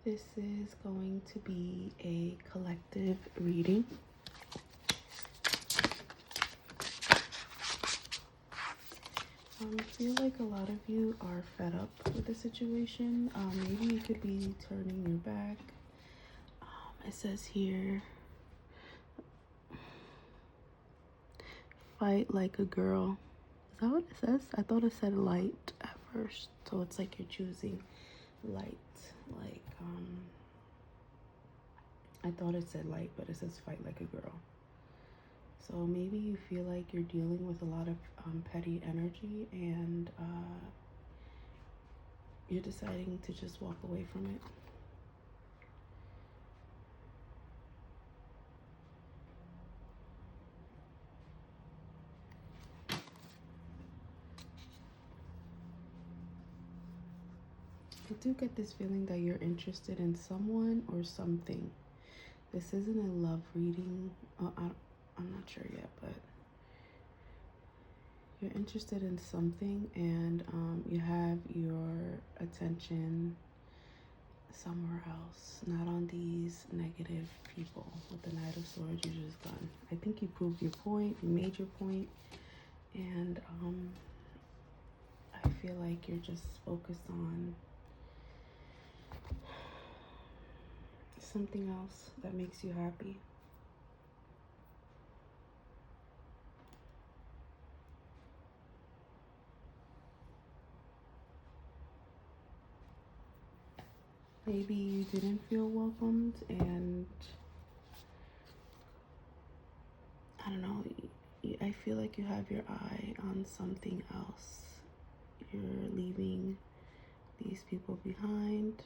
This is going to be a collective reading. I feel like a lot of you are fed up with the situation. Maybe you could be turning your back. It says here, fight like a girl. Is that what it says? I thought it said light at first. So it's like you're choosing light. Like, I thought it said light, but it says fight like a girl. So maybe you feel like you're dealing with a lot of petty energy, and you're deciding to just walk away from it. I do get this feeling that you're interested in someone or something. This isn't a love reading. I'm not sure yet, but you're interested in something, and you have your attention somewhere else, not on these negative people. With the Knight of Swords, you're just done. I think you proved your point, you made your point, and I feel like you're just focused on something else that makes you happy. Maybe you didn't feel welcomed, and I don't know, I feel like you have your eye on something else. You're leaving these people behind.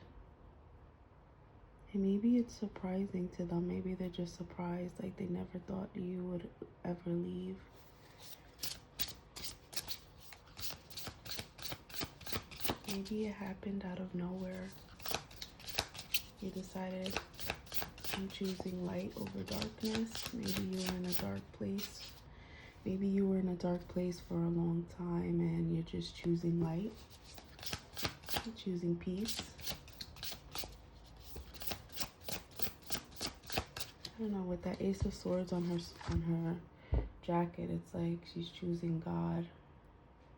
And maybe it's surprising to them. Maybe they're just surprised, like they never thought you would ever leave. Maybe it happened out of nowhere. You decided I'm choosing light over darkness. Maybe you were in a dark place. Maybe you were in a dark place for a long time and you're just choosing light. You're choosing peace. I don't know, with that Ace of Swords on her jacket, it's like she's choosing God.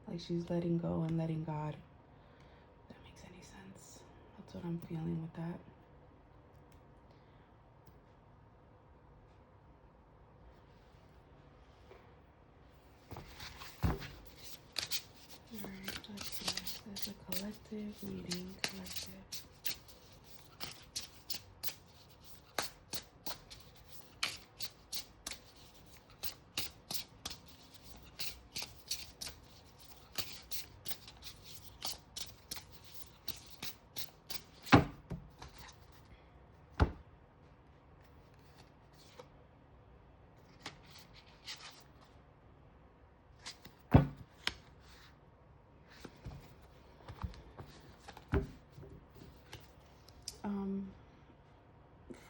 Like she's letting go and letting God. If that makes any sense. That's what I'm feeling with that. Alright, let's see. There's a collective reading. Collective.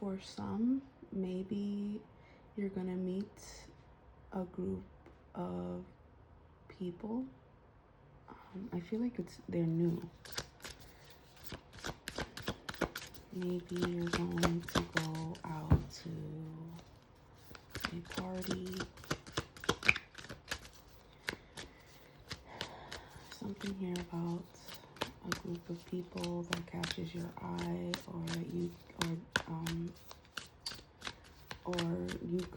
For some, maybe you're gonna meet a group of people. I feel like they're new. Maybe you're going to go out to a party. Something here about a group of people that catches your eye, or you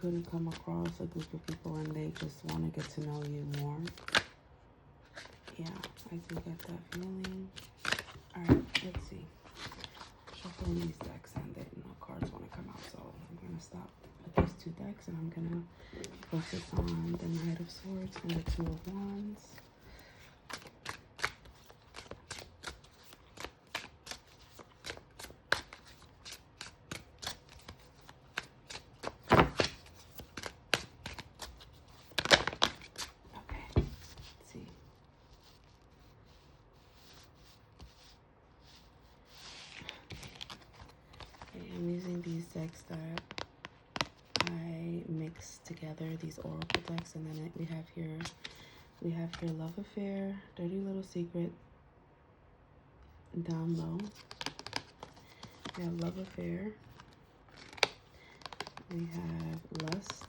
could come across a group of people and they just want to get to know you more. Yeah, I do get that feeling. Alright, let's see. Shuffling these decks and then cards want to come out, so I'm going to stop with these two decks and I'm going to focus on the Knight of Swords and the Two of Wands. I'm using these decks that I mixed together, these oracle decks, and then we have here Love Affair, Dirty Little Secret down low, Yeah, love affair. We have lust.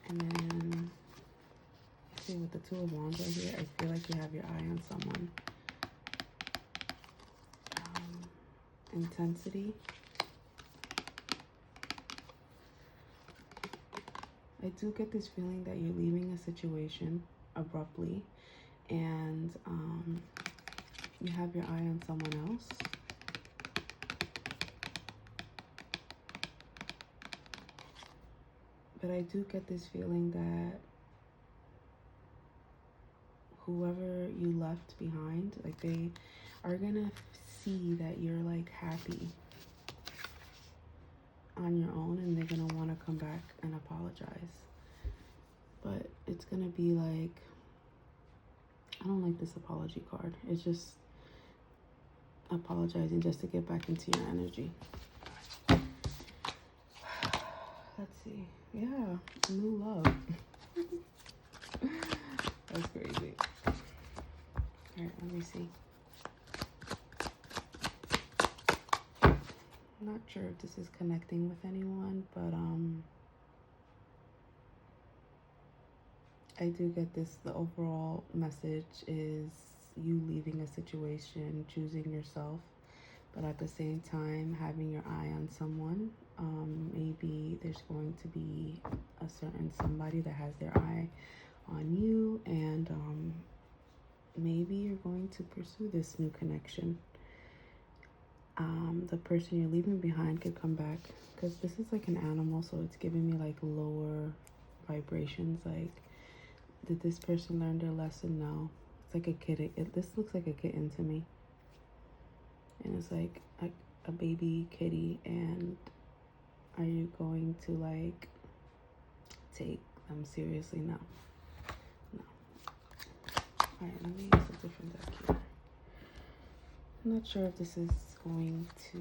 And then, see, with the Two of Wands right here, I feel like you have your eye on someone. Intensity. I do get this feeling that you're leaving a situation abruptly, and you have your eye on someone else. But I do get this feeling that whoever you left behind, like, they are gonna see that you're like happy on your own, and they're gonna want to come back and apologize. But it's gonna be like, I don't like this apology card. It's just apologizing just to get back into your energy. Let's see. Yeah, new love. That's crazy. All right, let me see. I'm not sure if this is connecting with anyone, but I do get this. The overall message is you leaving a situation, choosing yourself, but at the same time having your eye on someone. Maybe there's going to be a certain somebody that has their eye on you, and maybe you're going to pursue this new connection. The person you're leaving behind could come back, because this is like an animal, so it's giving me like lower vibrations. Like, did this person learn their lesson? No. It's like a kitten. This looks like a kitten to me, and it's like a baby kitty. And are you going to like take them seriously? No. All right, let me use a different deck here. I'm not sure if this is going to,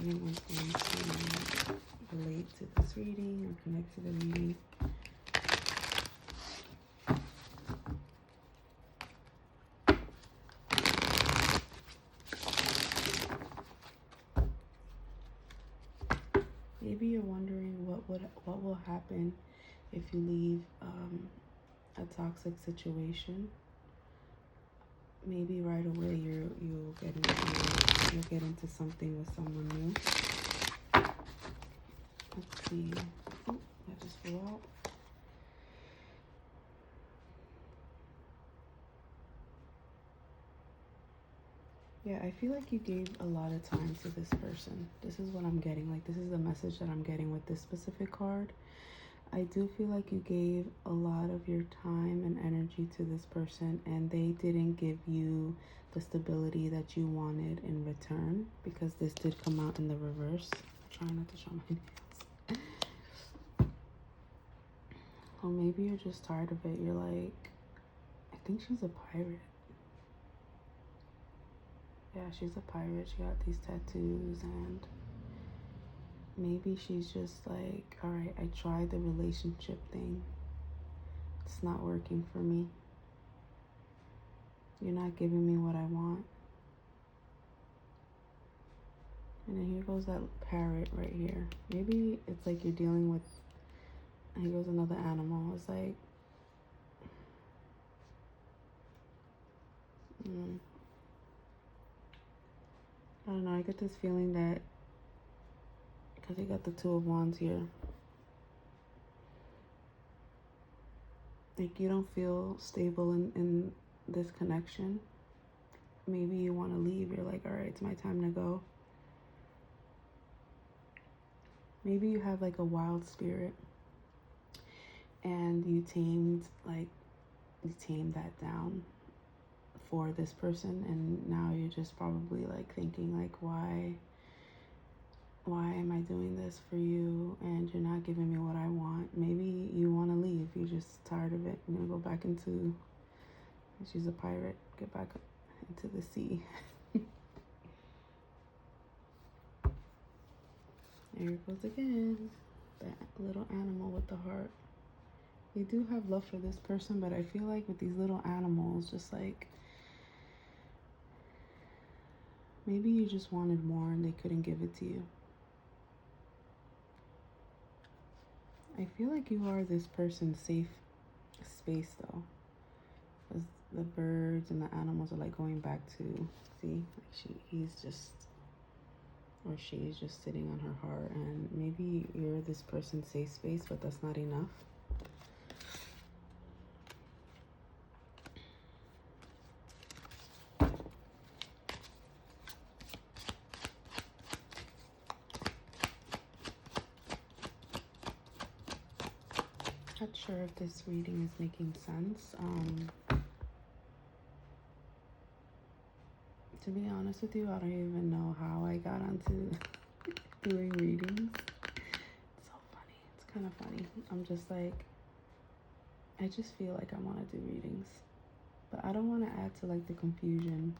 anyone's going to relate to this reading or connect to the reading. Maybe you're wondering what will happen if you leave a toxic situation. Maybe right away you'll get into something with someone new. Let's see. Oh, that just flew out. Yeah, I feel like you gave a lot of time to this person. This is what I'm getting. Like, this is the message that I'm getting with this specific card. I do feel like you gave a lot of your time and energy to this person, and they didn't give you the stability that you wanted in return, because this did come out in the reverse. I'm trying not to show my nails. Or maybe you're just tired of it. You're like, I think she's a pirate. Yeah, she's a pirate. She got these tattoos, and maybe she's just like, all right, I tried the relationship thing. It's not working for me. You're not giving me what I want. And then here goes that parrot right here. Maybe it's like you're dealing with, here goes another animal. It's like, I don't know. I get this feeling that, because you got the Two of Wands here, like you don't feel stable in this connection. Maybe you want to leave. You're like, all right, it's my time to go. Maybe you have like a wild spirit, and you tamed that down for this person, and now you're just probably like thinking like, why am I doing this for you, and you're not giving me what I want. Maybe you want to leave. You're just tired of it. I'm gonna go back into, she's a pirate, get back into the sea. There it goes again, that little animal with the heart. You do have love for this person, but I feel like with these little animals, just like maybe you just wanted more and they couldn't give it to you. I feel like you are this person's safe space though. Because the birds and the animals are like going back to, see, like he's just, or she's just sitting on her heart, and maybe you're this person's safe space, but that's not enough. Not sure if this reading is making sense. To be honest with you, I don't even know how I got onto doing readings. It's so funny. It's kind of funny. I'm just like, I just feel like I want to do readings, but I don't want to add to like the confusion,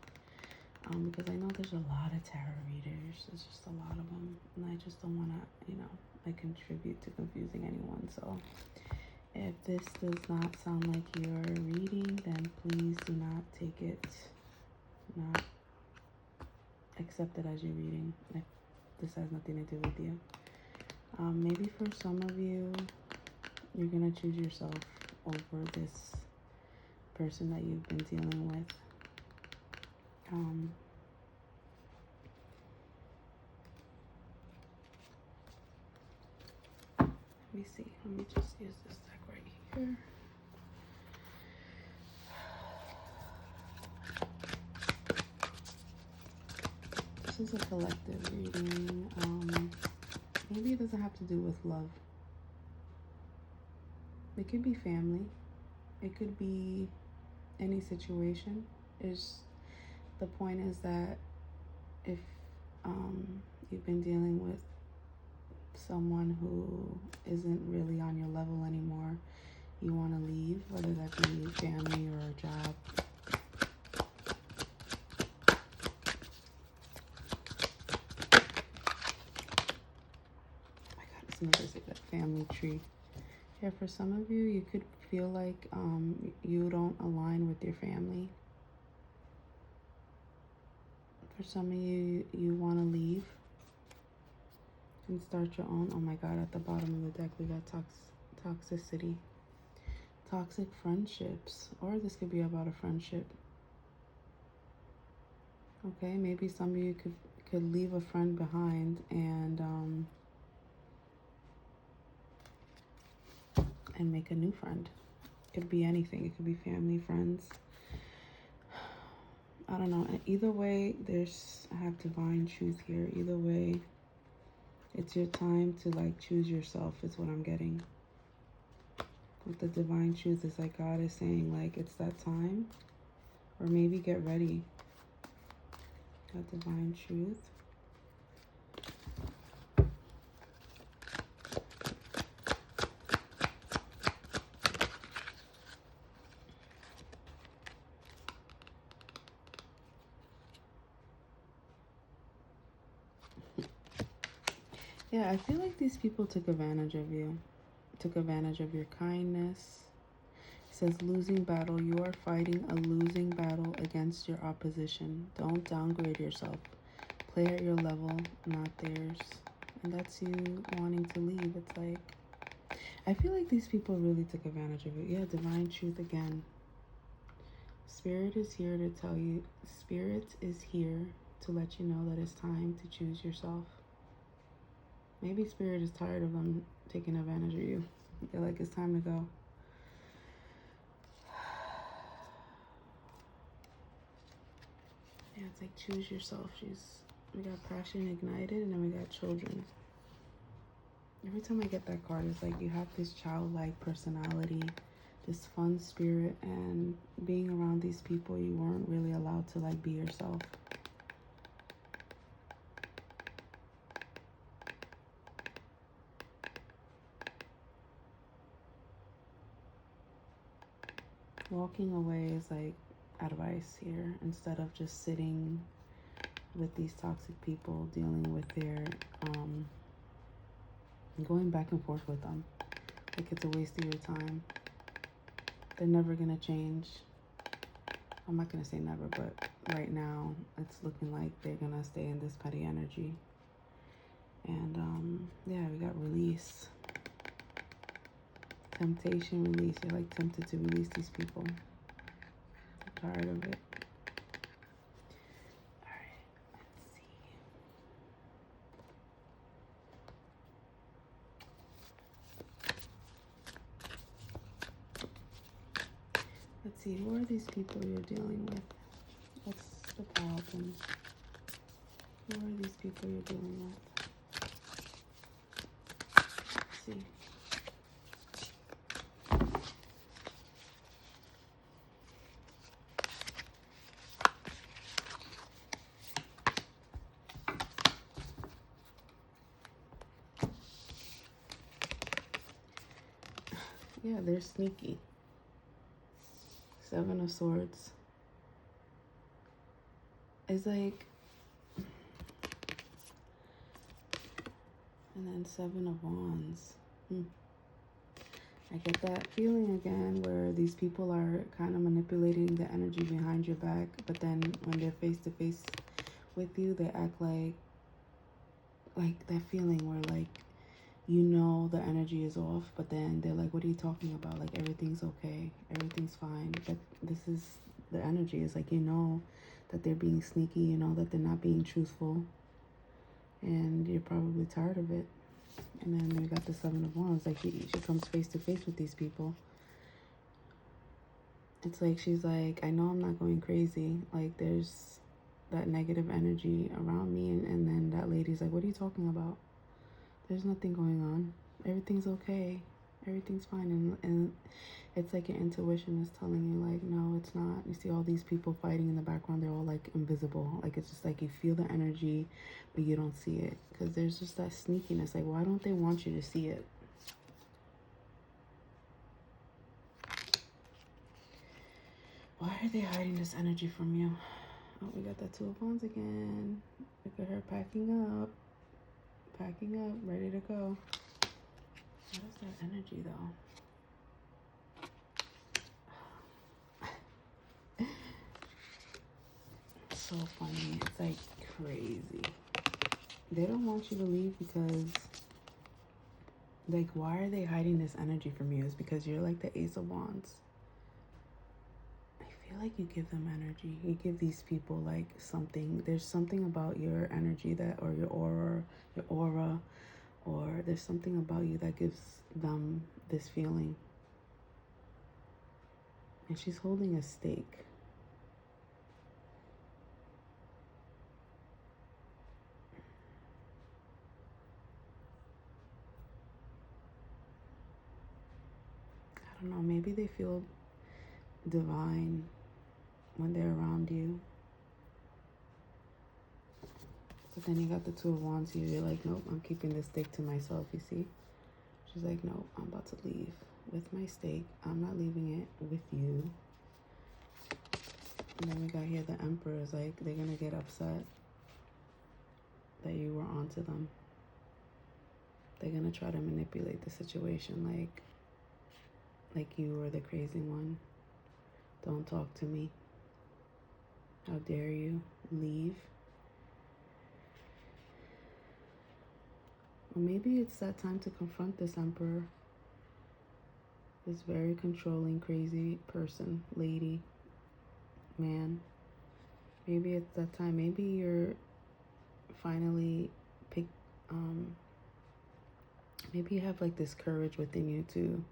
because I know there's a lot of tarot readers. There's just a lot of them, and I just don't want to, you know, like contribute to confusing anyone. So if this does not sound like your reading, then please do not take it, not accept it as your reading if this has nothing to do with you. Maybe for some of you, you're gonna choose yourself over this person that you've been dealing with. Let me see. Let me just use this deck right here. This is a collective reading. Maybe it doesn't have to do with love. It could be family. It could be any situation. The point is that if you've been dealing with someone who isn't really on your level anymore, you want to leave, whether that be family or a job. Oh my God, it's another that family tree. Yeah, for some of you, you could feel like you don't align with your family. For some of you, you want to leave and start your own. Oh my God, at the bottom of the deck, we got toxicity. Toxic friendships, or this could be about a friendship. Okay, maybe some of you could leave a friend behind and make a new friend. It could be anything. It could be family, friends. I don't know. Either way, I have divine truth here. Either way, it's your time to like choose yourself is what I'm getting. With the divine truth, it's like God is saying like it's that time, or maybe get ready. That divine truth. Yeah, I feel like these people took advantage of you, took advantage of your kindness. It says losing battle. You are fighting a losing battle against your opposition. Don't downgrade yourself. Play at your level, not theirs. And that's you wanting to leave. It's like, I feel like these people really took advantage of it. Yeah, divine truth again. Spirit is here to tell you, Spirit is here to let you know that it's time to choose yourself. Maybe Spirit is tired of them taking advantage of you. They're like, it's time to go. Yeah, it's like choose yourself. We got passion ignited, and then we got children. Every time I get that card, it's like you have this childlike personality, this fun spirit, and being around these people, you weren't really allowed to like be yourself. Walking away is like advice here, instead of just sitting with these toxic people, dealing with their going back and forth with them. Like it's a waste of your time. They're never gonna change. I'm not gonna say never, but right now it's looking like they're gonna stay in this petty energy. And yeah, we got release. Temptation, release. You're like tempted to release these people. I'm tired of it. Alright, let's see. Let's see, who are these people you're dealing with? What's the problem? Who are these people you're dealing with? Let's see. Yeah, they're sneaky. Seven of Swords. It's like, and then Seven of Wands. I get that feeling again where these people are kind of manipulating the energy behind your back, but then when they're face to face with you, they act like that feeling where like, you know, the energy is off, but then they're like, what are you talking about? Like, everything's okay, everything's fine. But this is the energy. Is like, you know that they're being sneaky, you know that they're not being truthful, and you're probably tired of it. And then we got the Seven of Wands. Like, she comes face to face with these people. It's like, she's like, I know I'm not going crazy. Like, there's that negative energy around me. And then that lady's like, what are you talking about? There's nothing going on. Everything's okay. Everything's fine. And it's like your intuition is telling you, like, no, it's not. You see all these people fighting in the background. They're all, like, invisible. Like, it's just like you feel the energy, but you don't see it. Because there's just that sneakiness. Like, why don't they want you to see it? Why are they hiding this energy from you? Oh, we got that Two of Wands again. Look at her packing up. Packing up, ready to go. What is that energy, though? So funny. It's like crazy. They don't want you to leave because, like, why are they hiding this energy from you? It's because you're like the Ace of Wands. I feel like you give them energy. You give these people like something. There's something about your energy that, or your aura, or there's something about you that gives them this feeling. And she's holding a stake. I don't know, maybe they feel divine when they're around you. But then you got the Two of Wands here. You're like, nope, I'm keeping this stake to myself, you see? She's like, nope, I'm about to leave with my stake. I'm not leaving it with you. And then we got here the Emperor is like, they're going to get upset that you were onto them. They're going to try to manipulate the situation like you were the crazy one. Don't talk to me. How dare you leave? Or maybe it's that time to confront this Emperor. This very controlling, crazy person, lady, man. Maybe it's that time. Maybe you're finally maybe you have like this courage within you to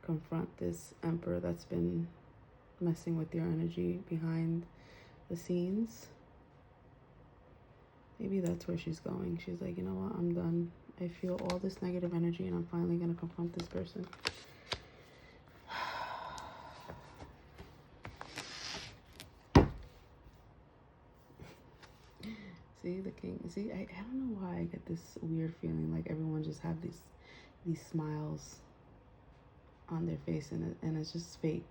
confront this Emperor that's been messing with your energy behind the scenes. Maybe that's where she's going. She's like, you know what, I'm done. I feel all this negative energy and I'm finally going to confront this person. See, the King. See, I don't know why I get this weird feeling like everyone just have these smiles on their face, and it's just fake.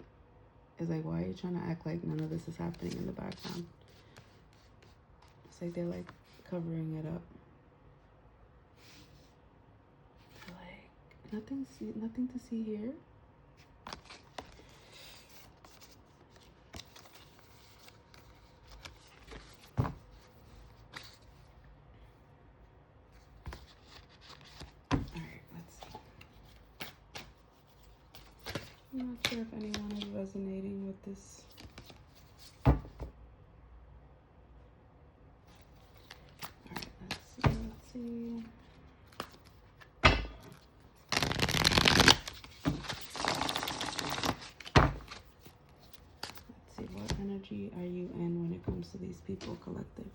It's like, why are you trying to act like none of this is happening in the background? It's like they're like covering it up. Like, nothing to see here. I'm not sure if anyone is resonating with this. Alright, let's see. What energy are you in when it comes to these people, collective?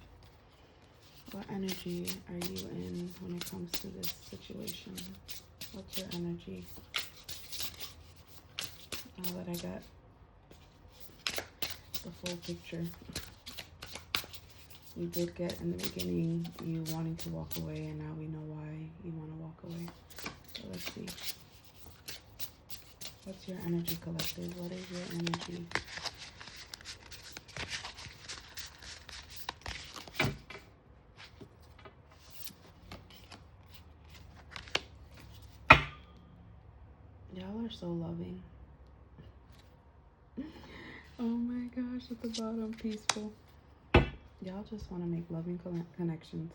What energy are you in when it comes to this situation? What's your energy? Now that I got the full picture. You did get in the beginning you wanting to walk away, and now we know why you want to walk away. So let's see. What's your energy, collective? What is your energy? Y'all are so loving. Oh my gosh, at the bottom, peaceful. Y'all just want to make loving connections.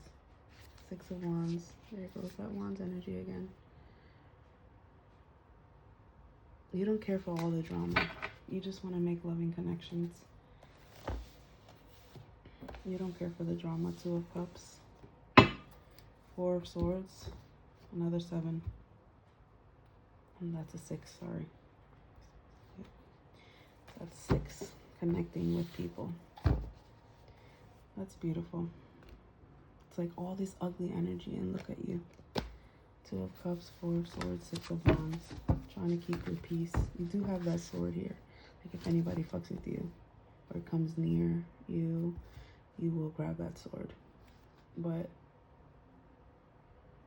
Six of Wands. There goes that Wands energy again. You don't care for all the drama. You just want to make loving connections. You don't care for the drama. Two of Cups. Four of Swords. Another 7. And that's a 6, sorry. That's 6. Connecting with people. That's beautiful. It's like all this ugly energy, and look at you. 2 of Cups, 4 of Swords, 6 of Wands. Trying to keep your peace. You do have that sword here. Like if anybody fucks with you or comes near you, you will grab that sword. But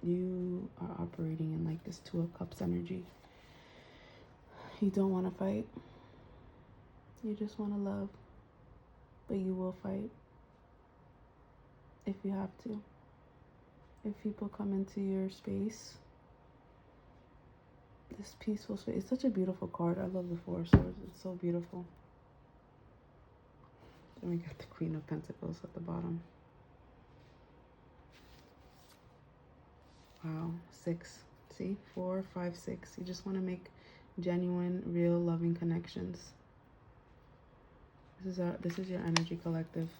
you are operating in like this 2 of Cups energy. You don't want to fight. You just want to love. But you will fight. If you have to. If people come into your space, this peaceful space. It's such a beautiful card. I love the 4 of Swords. It's so beautiful. And we got the Queen of Pentacles at the bottom. Wow. 6. See? 4, 5, 6. You just want to make genuine, real, loving connections. This is your energy, collective.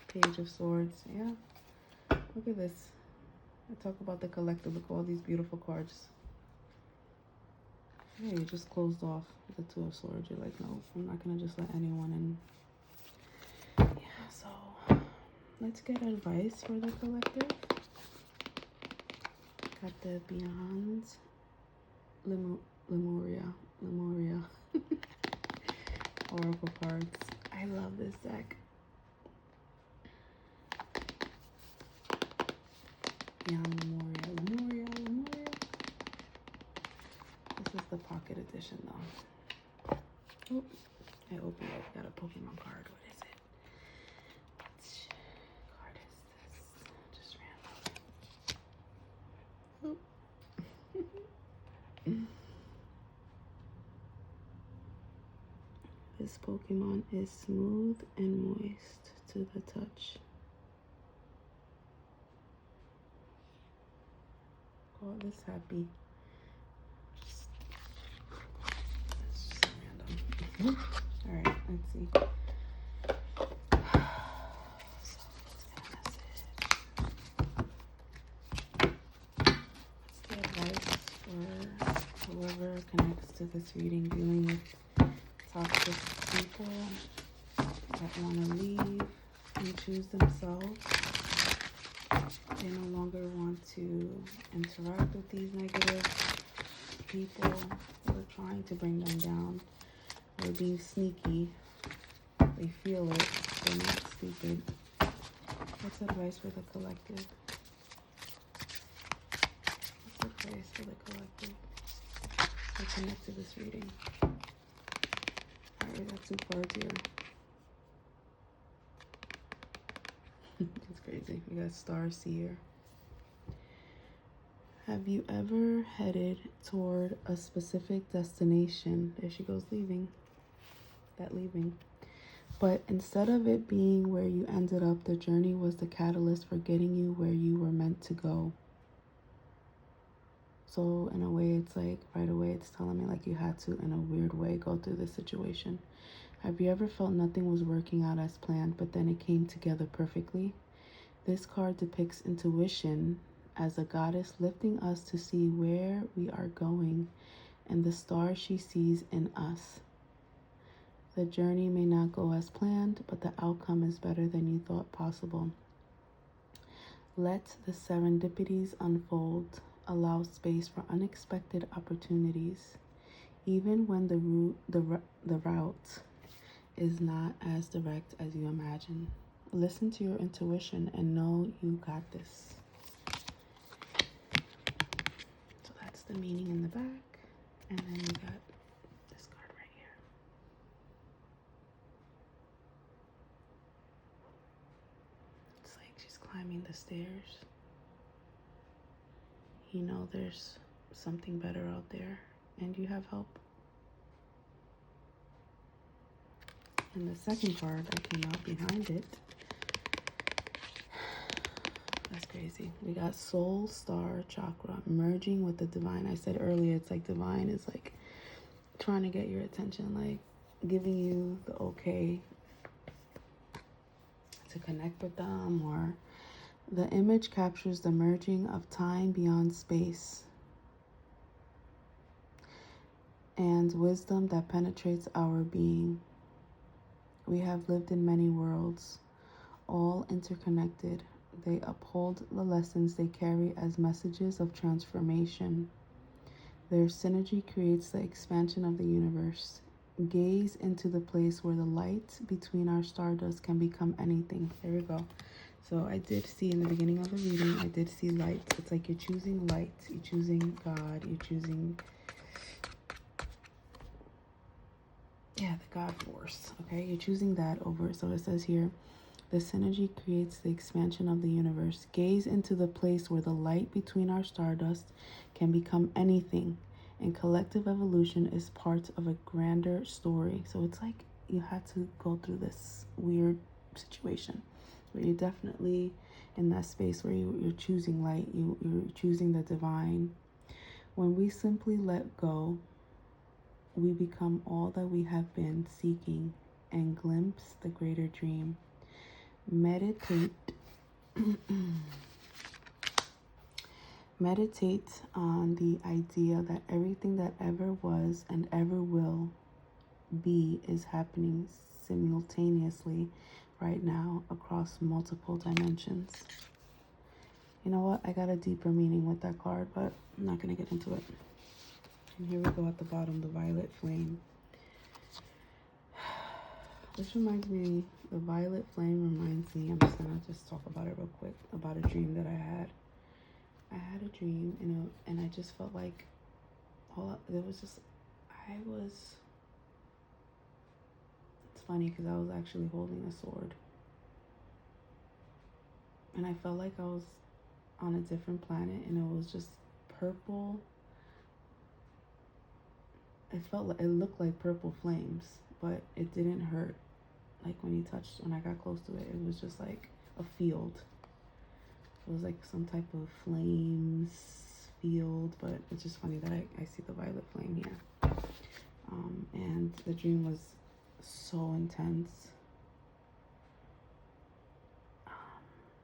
Page of Swords. Yeah. Look at this. I talk about the collective. Look at all these beautiful cards. Yeah, you just closed off the 2 of Swords. You're like, no, I'm not going to just let anyone in. Yeah, so let's get advice for the collective. Got the Beyond Lemuria Oracle cards. I love this deck. Beyond Lemuria. This is the pocket edition though. Oh, I opened it. Got a Pokemon card. What is it? Which card is this? Just random. This Pokemon is smooth and moist to the touch. Call this happy. It's just random. Alright, let's see. So what's the advice for whoever connects to this reading, dealing with toxic people that want to leave and choose themselves? They no longer want to interact with these negative people who are trying to bring them down. They're being sneaky. They feel it. They're not stupid. What's advice for the collective? What's advice for the collective to connect to this reading? Alright, we got 2 cards here. It's crazy. We got Star Seer. Have you ever headed toward a specific destination? There she goes, leaving. That leaving. But instead of it being where you ended up, the journey was the catalyst for getting you where you were meant to go. So in a way, it's like right away, it's telling me like you had to, in a weird way, go through this situation. Have you ever felt nothing was working out as planned, but then it came together perfectly? This card depicts intuition as a goddess lifting us to see where we are going and the star she sees in us. The journey may not go as planned, but the outcome is better than you thought possible. Let the serendipities unfold. Allow space for unexpected opportunities, even when the route is not as direct as you imagine. Listen to your intuition and know you got this. So that's the meaning in the back. And then we got this card right here. It's like she's climbing the stairs. You know there's something better out there and you have help. And the second card that came out behind it, that's crazy. We got Soul Star Chakra, merging with the divine. I said earlier, it's like divine is like trying to get your attention, like giving you the okay to connect with them. Or the image captures the merging of time beyond space and wisdom that penetrates our being. We have lived in many worlds, all interconnected. They uphold the lessons they carry as messages of transformation. Their synergy creates the expansion of the universe. Gaze into the place where the light between our stardust can become anything. There we go. So I did see in the beginning of the reading, I did see light. It's like you're choosing light, you're choosing God, you're choosing, the God force, okay? You're choosing that over. So it says here, the synergy creates the expansion of the universe. Gaze into the place where the light between our stardust can become anything, and collective evolution is part of a grander story. So it's like you had to go through this weird situation where you're definitely in that space where you're choosing light, you're choosing the divine. When we simply let go, we become all that we have been seeking and glimpse the greater dream. Meditate on the idea that everything that ever was and ever will be is happening simultaneously right now across multiple dimensions. You know what? I got a deeper meaning with that card, but I'm not going to get into it. And here we go at the bottom, the violet flame. This reminds me, the violet flame reminds me, I'm just going to talk about it real quick, about a dream that I had. I had a dream, and I just felt like, it's funny because I was actually holding a sword. And I felt like I was on a different planet, and it was just purple. It looked like purple flames, but it didn't hurt. Like when I got close to it, it was just like a field. It was like some type of flames field, but it's just funny that I see the violet flame here. And the dream was so intense.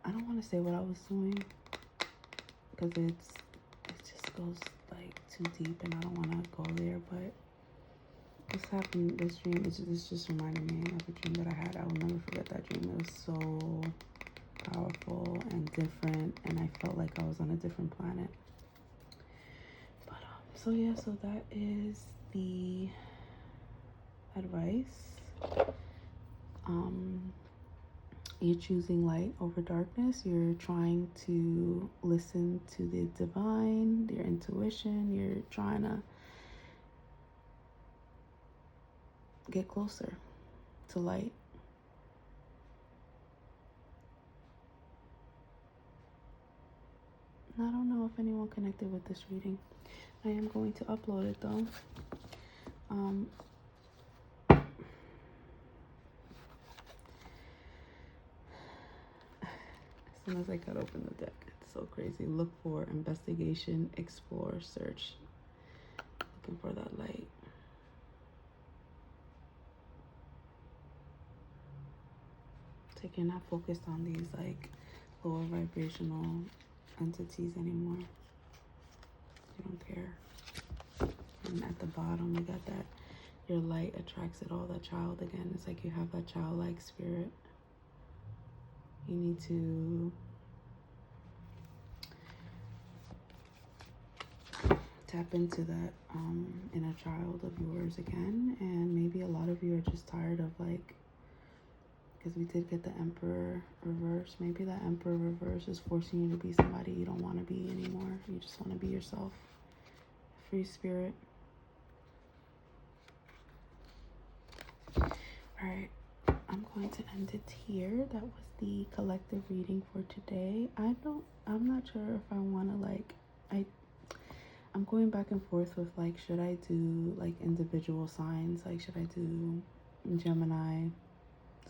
I don't want to say what I was doing because it just goes like too deep, and I don't want to go there. But this dream, this just reminded me of a dream that I had. I will never forget that dream. It was so powerful and different, and I felt like I was on a different planet. But so that is the advice. You're choosing light over darkness. You're trying to listen to the divine, your intuition. You're trying to get closer to light. I don't know if anyone connected with this reading. I am going to upload it though. soon as I cut open the deck. It's so crazy. Look for investigation, explore, search. Looking for that light. It's like you're not focused on these like lower vibrational entities anymore. You don't care. And at the bottom, we got that your light attracts it all. That child again. It's like you have that childlike spirit. You need to tap into that inner child of yours again. And maybe a lot of you are just tired of like, because we did get the Emperor reverse. Maybe that Emperor reverse is forcing you to be somebody you don't want to be anymore. You just want to be yourself. Free spirit. All right. I'm going to end it here. That was the collective reading for today. I'm not sure if I want to like, I'm going back and forth with like, should I do like individual signs? Like, should I do Gemini,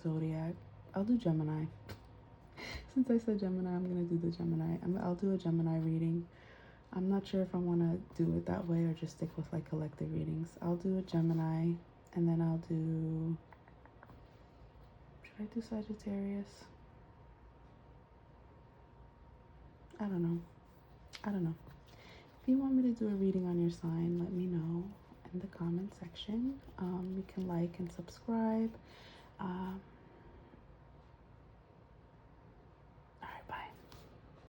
Zodiac? I'll do Gemini. Since I said Gemini, I'm going to do the Gemini. I'll do a Gemini reading. I'm not sure if I want to do it that way or just stick with like collective readings. I'll do a Gemini and then I'll do, should I do Sagittarius? I don't know. If you want me to do a reading on your sign, let me know in the comment section. You can like and subscribe.